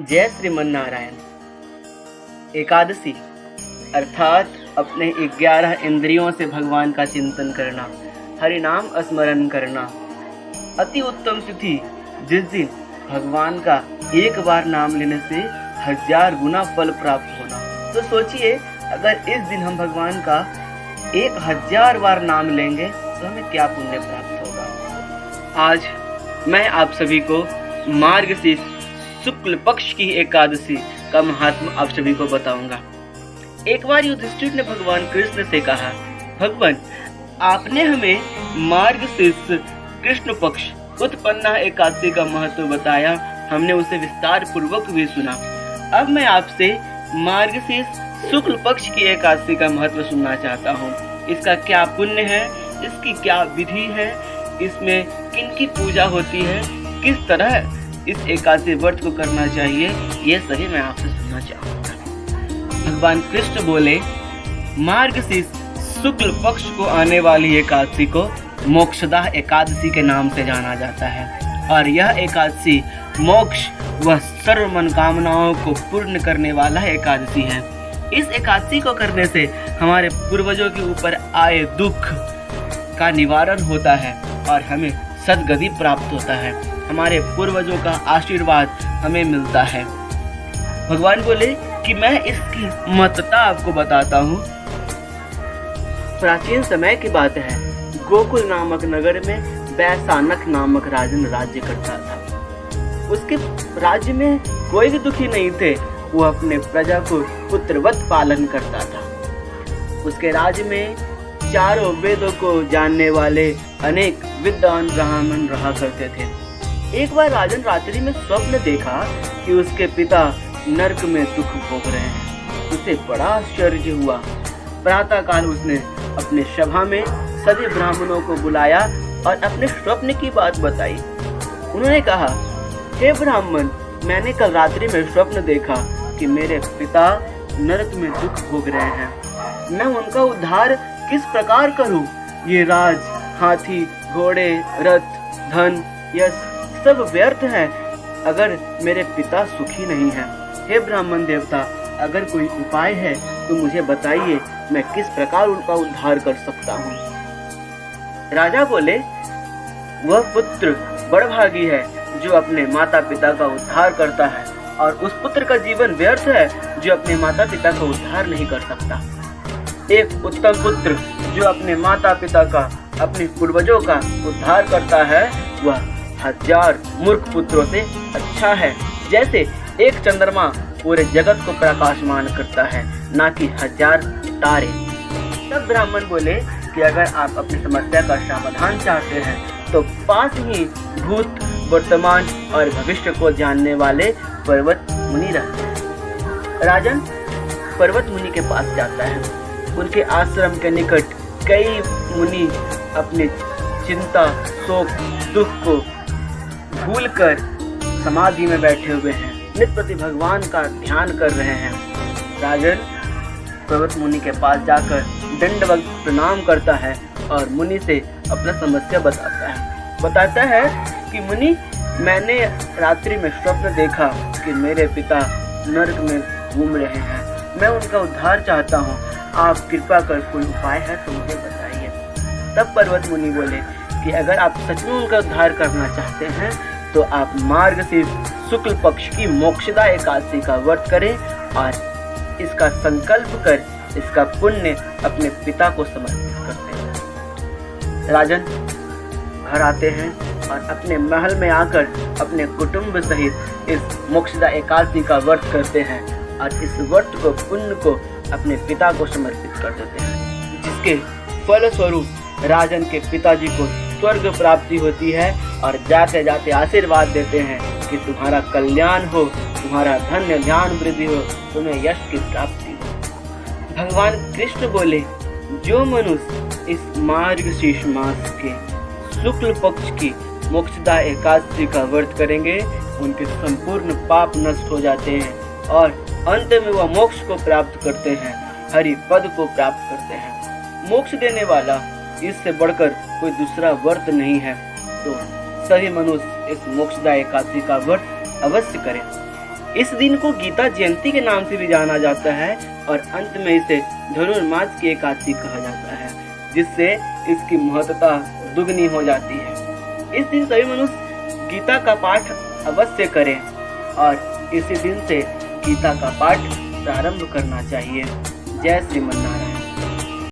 जय श्रीमन नारायण। एकादशी अर्थात अपने 11 इंद्रियों से भगवान का चिंतन करना, हरि नाम स्मरण करना। अति उत्तम तिथि जिस दिन भगवान का एक बार नाम लेने से 1000 गुना फल प्राप्त होना। तो सोचिए, अगर इस दिन हम भगवान का 1000 बार नाम लेंगे तो हमें क्या पुण्य प्राप्त होगा। आज मैं आप सभी को मार्गशीर्ष शुक्ल पक्ष की एकादशी का महात्मा आप सभी को बताऊंगा। एक बार युधिष्ठिर ने भगवान कृष्ण से कहा, भगवान आपने हमें मार्गशीर्ष कृष्ण पक्ष उत्पन्ना एकादशी का महत्व बताया, हमने उसे विस्तार पूर्वक भी सुना। अब मैं आपसे मार्गशीर्ष शुक्ल पक्ष की एकादशी का महत्व सुनना चाहता हूँ। इसका क्या पुण्य है, इसकी क्या विधि है, इसमें किनकी पूजा होती है, किस तरह इस एकादशी व्रत को करना चाहिए, ये सभी मैं आपसे सुनना चाहूँगा। भगवान कृष्ण बोले, मार्गशीर्ष शुक्ल पक्ष को आने वाली एकादशी को मोक्षदा एकादशी के नाम से जाना जाता है और यह एकादशी मोक्ष व सर्व मनोकामनाओं को पूर्ण करने वाला एकादशी है। इस एकादशी को करने से हमारे पूर्वजों के ऊपर आए दुख का निवारण होता है और हमें सद्गति प्राप्त होता है। हमारे पूर्वजों का आशीर्वाद हमें मिलता है। भगवान बोले कि मैं इसकी महत्ता आपको बताता हूँ। प्राचीन समय की बात है, गोकुल नामक नगर में वैशानक नामक राजन राज्य करता था। उसके राज्य में कोई भी दुखी नहीं थे, वो अपने प्रजा को पुत्रवत पालन करता था। उसके राज्य में चारों वेदों को जानने वाले अनेक विद्वान ब्राह्मण रहा करते थे। एक बार राजन रात्रि में स्वप्न देखा कि उसके पिता नरक में दुख भोग रहे हैं। उसे बड़ा आश्चर्य हुआ। प्रातः काल उसने अपने सभा में सभी ब्राह्मणों को बुलाया और अपने स्वप्न की बात बताई। उन्होंने कहा, हे ब्राह्मण, मैंने कल रात्रि में स्वप्न देखा कि मेरे पिता नरक में दुख भोग रहे हैं। मैं उनका उद्धार किस प्रकार करूं? ये राज, हाथी, घोड़े, रथ, धन, यश सब व्यर्थ है अगर मेरे पिता सुखी नहीं हैं। हे ब्राह्मण देवता, अगर कोई उपाय है तो मुझे बताइए, मैं किस प्रकार उनका उद्धार कर सकता हूँ। राजा बोले, वह पुत्र बड़भागी है जो अपने माता पिता का उद्धार करता है और उस पुत्र का जीवन व्यर्थ है जो अपने माता पिता का उद्धार नहीं कर सकता। एक उत्तम पुत्र जो अपने माता पिता का, अपने पूर्वजों का उद्धार करता है, वह 1000 मूर्ख पुत्रों से अच्छा है। जैसे एक चंद्रमा पूरे जगत को प्रकाशमान करता है, ना कि 1000 तारे। तब ब्राह्मण बोले कि अगर आप अपनी समस्या का समाधान चाहते हैं तो पास ही भूत, वर्तमान और भविष्य को जानने वाले पर्वत मुनि रहते हैं। राजन पर्वत मुनि के पास जाता है। उनके आश्रम के निकट कई मुनि अपने चिंता, शोक, दुख को भूलकर समाधि में बैठे हुए हैं, नित्य प्रति भगवान का ध्यान कर रहे हैं। राजन पर्वत मुनि के पास जाकर दंडवत प्रणाम करता है और मुनि से अपना समस्या बताता है कि मुनि, मैंने रात्रि में स्वप्न देखा कि मेरे पिता नरक में घूम रहे हैं, मैं उनका उद्धार चाहता हूँ, आप कृपा कर कोई उपाय है तो मुझे बताइए। तब पर्वत मुनि बोले कि अगर आप सच में उनका उद्धार करना चाहते हैं तो आप मार्गशीर्ष शुक्ल पक्ष की मोक्षदा एकादशी का व्रत करें और इसका संकल्प कर इसका पुण्य अपने पिता को समर्पित करते हैं। राजन घर आते हैं और अपने महल में आकर अपने कुटुंब सहित इस मोक्षदा एकादशी का व्रत करते हैं और इस व्रत को, पुण्य को अपने पिता को समर्पित कर देते हैं, जिसके फलस्वरूप राजन के पिताजी को स्वर्ग प्राप्ति होती है और जाते जाते आशीर्वाद देते हैं कि तुम्हारा कल्याण हो, तुम्हारा धन्य ध्यान वृद्धि हो, तुम्हें यश की प्राप्ति हो। भगवान कृष्ण बोले, जो मनुष्य इस मार्गशीर्ष मास के शुक्ल पक्ष की मोक्षदा एकादशी का व्रत करेंगे, उनके संपूर्ण पाप नष्ट हो जाते हैं और अंत में वह मोक्ष को प्राप्त करते हैं, हरि पद को प्राप्त करते हैं। मोक्ष देने वाला इससे बढ़कर कोई दूसरा व्रत नहीं है। तो सभी मनुष्य इस मोक्षदा एकादशी का व्रत अवश्य करें। इस दिन को गीता जयंती के नाम से भी जाना जाता है और अंत में इसे धनुर्मास की एकादशी कहा जाता है, जिससे इसकी महत्ता दुगनी हो जाती है। इस दिन सभी मनुष्य गीता का पाठ अवश्य करें और इसी दिन से गीता का पाठ प्रारंभ करना चाहिए। जय श्रीमन नारायण।